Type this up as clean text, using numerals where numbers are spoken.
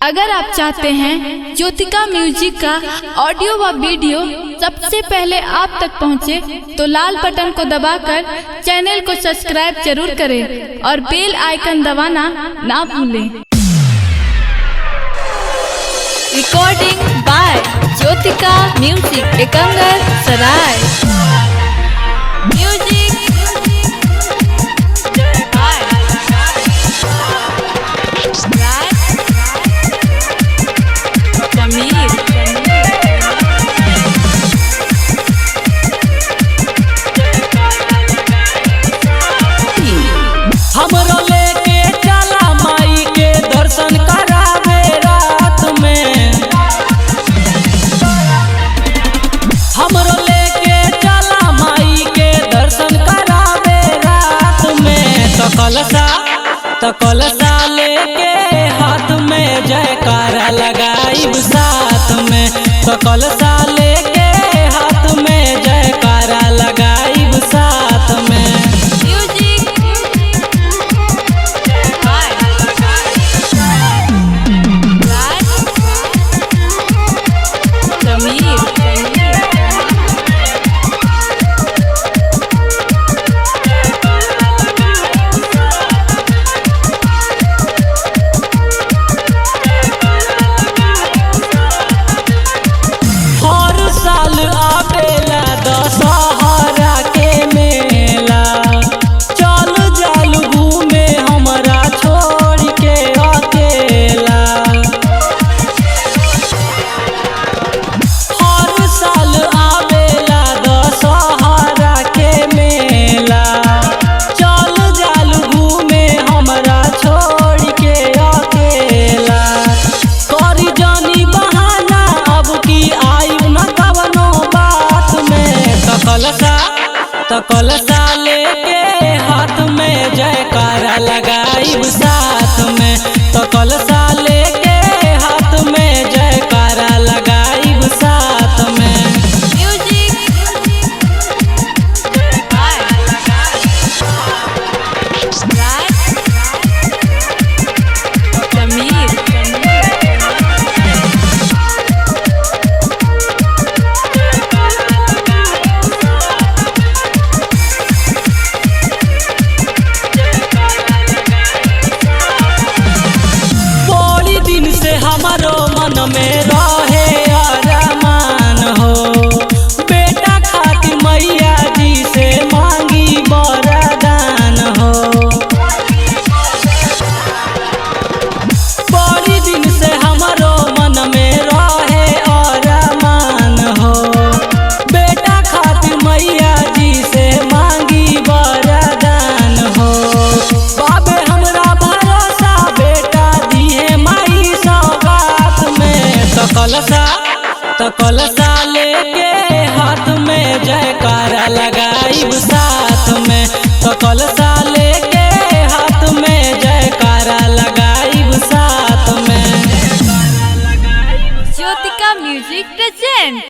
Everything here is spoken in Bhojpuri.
अगर आप चाहते हैं ज्योतिका म्यूजिक का ऑडियो व वीडियो सबसे पहले आप तक पहुंचे, तो लाल बटन को दबाकर चैनल को सब्सक्राइब जरूर करें और बेल आइकन दबाना ना भूलें। Recording by Jyotika music Ekangar सराय। म्यूजिक हमरो लेके चला माई के दर्शन करावे रात में। हमरो लेके चला माई के दर्शन करावे रात में। तो कलसा लेके हाथ में जयकारा लगाई साथ में। तो कलसा लेके हाथ में जयकारा लगाई साथ में। तो कलसा लेके हाथ में जयकारा लगाई साथ में। तो कलसा लेके हाथ में जयकारा लगाई साथ में। हमारो मन में रहे अरमान हो, बेटा खातिर मैया जी से मांगी वरदान हो। बड़ी दिन से हमारो मन में रहे अरमान हो, बेटा खातिर मैया जी से मांगी वरदान हो। बाबे हमरा भरोसा बेटा दिए माई तो कलसा लेके हाथ में जयकारा लगाई साथ में। तो कलसा लेके हाथ में जयकारा लगाई साथ में। Jyotika music present.